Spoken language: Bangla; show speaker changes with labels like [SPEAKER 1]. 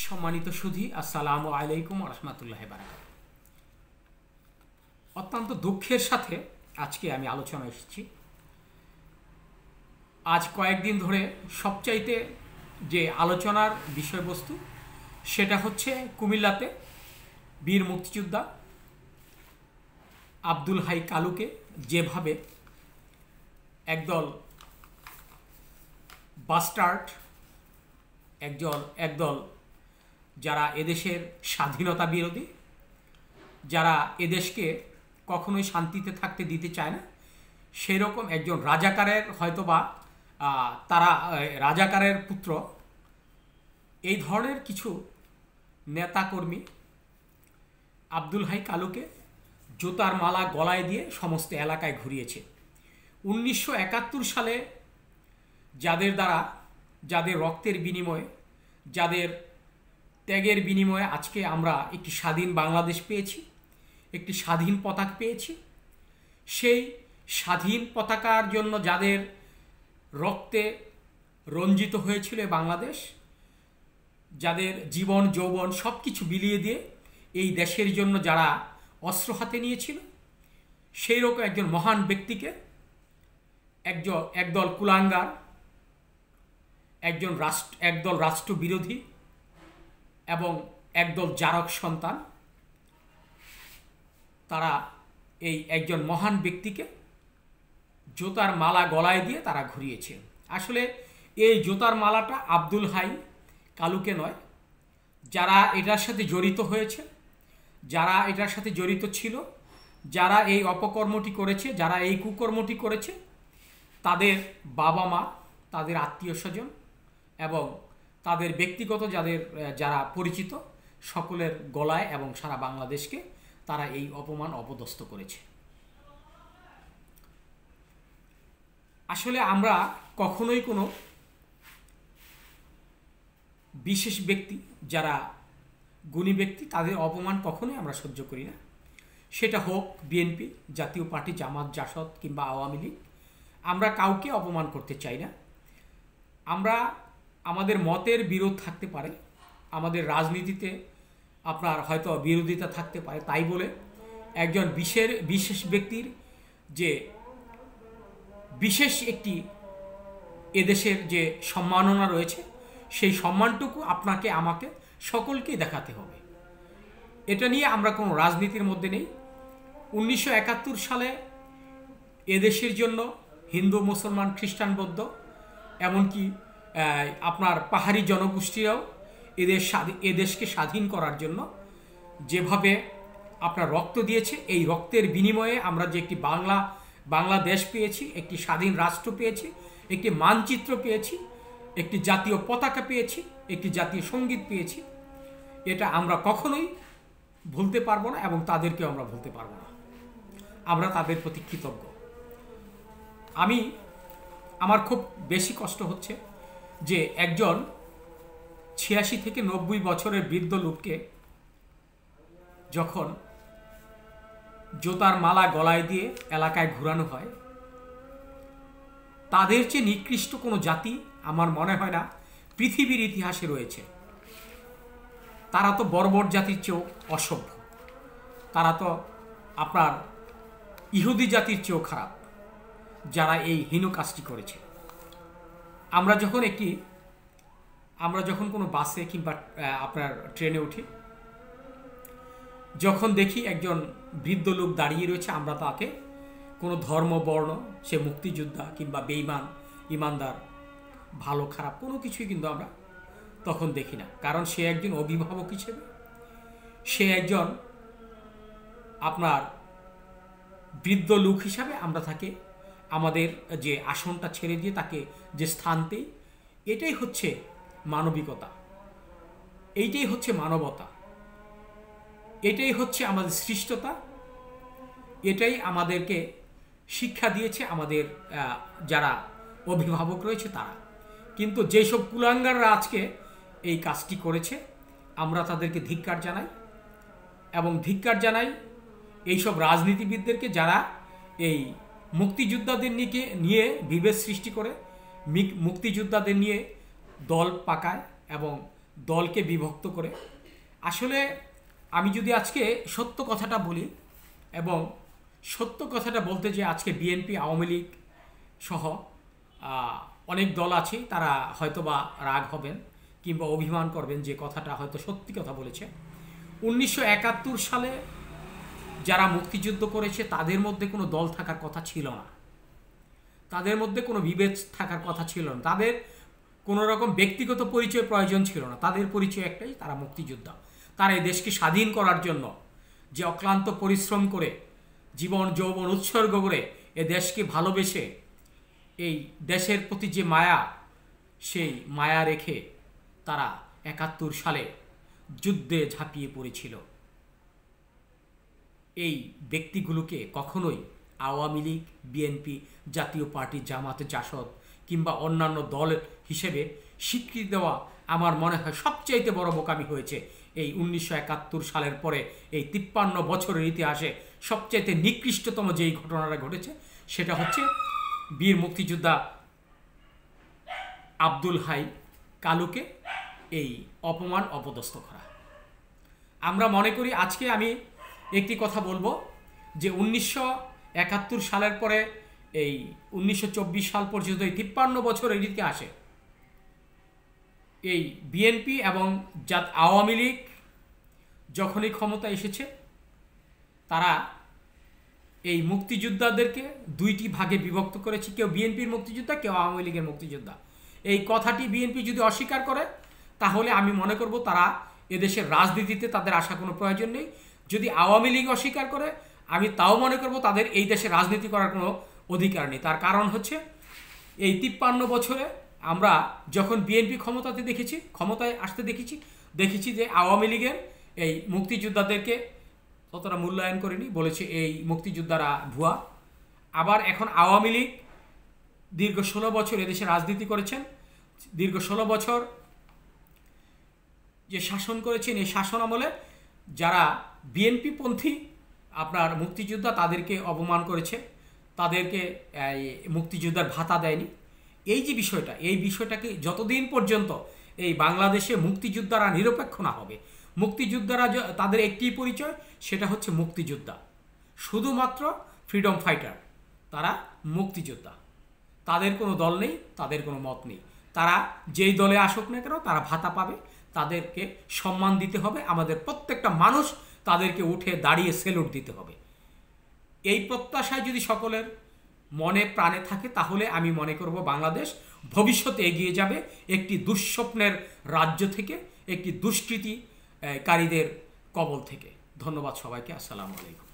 [SPEAKER 1] সম্মানিত সুধী, আসসালামু আলাইকুম রহমতুল্লাহ বারাকাতুহু। অত্যন্ত দুঃখের সাথে আজকে আমি আলোচনা এসেছি। আজ কয়েকদিন ধরে সবচাইতে যে আলোচনার বিষয়বস্তু সেটা হচ্ছে কুমিল্লাতে বীর মুক্তিযোদ্ধা আব্দুল হাই কালুকে যেভাবে একদল বাস্টার্ড একদল যারা এদেশের স্বাধীনতা বিরোধী, যারা এদেশকে কখনোই শান্তিতে থাকতে দিতে চায় না, সেরকম একজন রাজাকারের হয়তোবা তারা রাজাকারের পুত্র, এই ধরনের কিছু নেতাকর্মী আব্দুল হাই কালুকে জুতার মালা গলায় দিয়ে সমস্ত এলাকায় ঘুরিয়েছে। 1971 সালে যাদের রক্তের বিনিময়ে, যাদের ত্যাগের বিনিময়ে আজকে আমরা একটি স্বাধীন বাংলাদেশ পেয়েছি, একটি স্বাধীন পতাকা পেয়েছি, সেই স্বাধীন পতাকার জন্য যাদের রক্তে রঞ্জিত হয়েছিল বাংলাদেশ, যাদের জীবন যৌবন সব কিছু বিলিয়ে দিয়ে এই দেশের জন্য যারা অস্ত্র হাতে নিয়েছিল, সেই রকম একজন মহান ব্যক্তিকে একদল কুলাঙ্গার, একদল রাষ্ট্রবিরোধী এবং একদল জারক সন্তান, তারা এই একজন মহান ব্যক্তিকে জুতার মালা গলায় দিয়ে তারা ঘুরিয়েছে। আসলে এই জুতার মালাটা আব্দুল হাই কালুকে নয়, যারা এটার সাথে জড়িত হয়েছে, যারা এটার সাথে জড়িত ছিল, যারা এই অপকর্মটি করেছে, যারা এই কুকর্মটি করেছে, তাদের বাবা মা, তাদের আত্মীয় স্বজন এবং তাদের ব্যক্তিগত যারা পরিচিত সকলের গলায় এবং সারা বাংলাদেশকে তারা এই অপমান অপদস্থ করেছে। আসলে আমরা কখনোই কোনো বিশেষ ব্যক্তি, যারা গুণী ব্যক্তি, তাদের অপমান কখনোই আমরা সহ্য করি না। সেটা হোক বিএনপি, জাতীয় পার্টি, জামাত, জাসদ কিংবা আওয়ামী লীগ, আমরা কাউকে অপমান করতে চাই না। আমরা আমাদের মতের বিরোধ থাকতে পারে, আমাদের রাজনীতিতে আপনার হয়তো বিরোধিতা থাকতে পারে, তাই বলে একজন বিশেষ ব্যক্তির যে বিশেষ একটি এদেশের যে সম্মাননা রয়েছে, সেই সম্মানটুকু আপনাকে আমাকে সকলকেই দেখাতে হবে। এটা নিয়ে আমরা কোনো রাজনীতির মধ্যে নেই। 1971 সালে এদেশের জন্য হিন্দু, মুসলমান, খ্রিস্টান, বৌদ্ধ এমনকি আপনার পাহাড়ি জনগোষ্ঠীরাও এদেশকে স্বাধীন করার জন্য যেভাবে আপনার রক্ত দিয়েছে, এই রক্তের বিনিময়ে আমরা যে একটি বাংলাদেশ পেয়েছি, একটি স্বাধীন রাষ্ট্র পেয়েছি, একটি মানচিত্র পেয়েছি, একটি জাতীয় পতাকা পেয়েছি, একটি জাতীয় সঙ্গীত পেয়েছি, এটা আমরা কখনোই ভুলতে পারবো না এবং তাদেরকেও আমরা ভুলতে পারবো না। আমরা তাদের প্রতি কৃতজ্ঞ। আমার খুব বেশি কষ্ট হচ্ছে যে একজন 86 থেকে 90 বছরের বৃদ্ধ লোককে যখন জুতার মালা গলায় দিয়ে এলাকায় ঘুরানো হয়, তাদের চেয়ে নিকৃষ্ট কোনো জাতি আমার মনে হয় না পৃথিবীর ইতিহাসে রয়েছে। তারা তো বর্বর জাতির চেয়েও অসভ্য, তারা তো আপনার ইহুদি জাতির চেয়েও খারাপ, যারা এই হীন কাজটি করেছে। আমরা যখন কোনো বাসে কিংবা আপনার ট্রেনে উঠি, যখন দেখি একজন বৃদ্ধ লোক দাঁড়িয়ে রয়েছে, আমরা তাকে কোনো ধর্ম, বর্ণ, সে মুক্তিযোদ্ধা কিংবা বেঈমান, ইমানদার, ভালো খারাপ কোনো কিছুই কিন্তু আমরা তখন দেখি না। কারণ সে একজন অভিভাবক হিসেবে, সে একজন আপনার বৃদ্ধ লোক হিসাবে আমরা তাকে আমাদের যে আসনটা ছেড়ে দিয়ে তাকে যে স্থান দেই, এটাই হচ্ছে মানবিকতা, এইটাই হচ্ছে মানবতা, এটাই হচ্ছে আমাদের সৃষ্টতা, এটাই আমাদেরকে শিক্ষা দিয়েছে আমাদের যারা অভিভাবক রয়েছে তারা। কিন্তু যেসব কুলাঙ্গাররা আজকে এই কাজটি করেছে, আমরা তাদেরকে ধিক্কার জানাই এবং ধিক্কার জানাই এইসব রাজনীতিবিদদেরকে, যারা এই মুক্তিযোদ্ধাদের নিয়ে বিভেদ সৃষ্টি করে, মুক্তিযোদ্ধাদের নিয়ে দল পাকায় এবং দলকে বিভক্ত করে। আসলে আমি যদি আজকে সত্য কথাটা বলি, এবং সত্য কথাটা বলতে যে আজকে বিএনপি, আওয়ামী লীগ সহ অনেক দল আছে, তারা হয়তোবা রাগ হবেন কিংবা অভিমান করবেন যে কথাটা হয়তো সত্যি কথা বলেছে। 1971 সালে যারা মুক্তিযুদ্ধ করেছে তাদের মধ্যে কোনো দল থাকার কথা ছিল না, তাদের মধ্যে কোনো বিভেদ থাকার কথা ছিল না, তাদের কোনো রকম ব্যক্তিগত পরিচয় প্রয়োজন ছিল না। তাদের পরিচয় একটাই, তারা মুক্তিযোদ্ধা। তারা এই দেশকে স্বাধীন করার জন্য যে অক্লান্ত পরিশ্রম করে, জীবন যৌবন উৎসর্গ করে এ দেশকে ভালোবেসে, এই দেশের প্রতি যে মায়া, সেই মায়া রেখে তারা 71 সালে যুদ্ধে ঝাঁপিয়ে পড়েছিল। এই ব্যক্তিগুলোকে কখনোই আওয়ামী লীগ, বিএনপি, জাতীয় পার্টি, জামাত, জাসদ কিংবা অন্যান্য দল হিসেবে স্বীকৃতি দেওয়া আমার মনে হয় সবচাইতে বড় বোকামি হয়েছে। এই 1971 সালের পরে এই 53 বছরের ইতিহাসে সবচাইতে নিকৃষ্টতম যেই ঘটনাটা ঘটেছে সেটা হচ্ছে বীর মুক্তিযোদ্ধা আব্দুল হাই কালুকে এই অপমান অপদস্থ করা। আমরা মনে করি, আজকে আমি একটি কথা বলবো যে 1971 সালের পরে এই 1924 সাল পর্যন্ত এই 53 বছরের ইতিহাসে এই বিএনপি এবং আওয়ামী লীগ যখনই ক্ষমতা এসেছে, তারা এই মুক্তিযোদ্ধাদেরকে দুইটি ভাগে বিভক্ত করেছে। কেউ বিএনপির মুক্তিযোদ্ধা, কেউ আওয়ামী লীগের মুক্তিযোদ্ধা। এই কথাটি বিএনপি যদি অস্বীকার করে তাহলে আমি মনে করব তারা এদেশের রাজনীতিতে তাদের আসা কোনো প্রয়োজন নেই। যদি আওয়ামী লীগ অস্বীকার করে, আমি তাও মনে করব তাদের এই দেশে রাজনীতি করার কোনো অধিকার নেই। তার কারণ হচ্ছে এই 53 বছরে আমরা যখন বিএনপি ক্ষমতায় আসতে দেখেছি যে আওয়ামী লীগের এই মুক্তিযোদ্ধাদেরকে ততটা মূল্যায়ন করেনি, বলেছে এই মুক্তিযোদ্ধারা ভুয়া। আবার এখন আওয়ামী লীগ দীর্ঘ 16 বছর এদেশে রাজনীতি করেছেন, দীর্ঘ 16 বছর যে শাসন করেছেন, এই শাসন আমলে যারা বিএনপি পন্থী আপনার মুক্তিযোদ্ধা তাদেরকে অপমান করেছে, তাদেরকে মুক্তিযোদ্ধার ভাতা দেয়নি। এই যে বিষয়টা, এই বিষয়টাকে যতদিন পর্যন্ত এই বাংলাদেশে মুক্তিযোদ্ধারা নিরপেক্ষ না হবে, মুক্তিযোদ্ধারা তাদের একটি পরিচয়, সেটা হচ্ছে মুক্তিযোদ্ধা, শুধুমাত্র ফ্রিডম ফাইটার, তারা মুক্তিযোদ্ধা। তাদের কোনো দল নেই, তাদের কোনো মত নেই। তারা যেই দলে আসুক না কেন তারা ভাতা পাবে, তাদেরকে সম্মান দিতে হবে। আমাদের প্রত্যেকটা মানুষ তাদেরকে উঠে দাঁড়িয়ে সেলুট দিতে হবে। এই প্রত্যাশায় যদি সকলের মনে প্রাণে থাকে তাহলে আমি মনে করব বাংলাদেশ ভবিষ্যতে এগিয়ে যাবে একটি দুঃস্বপ্নের রাজ্য থেকে, একটি দুষ্কৃতিকারীদের কবল থেকে। ধন্যবাদ সবাইকে। আসসালামু আলাইকুম।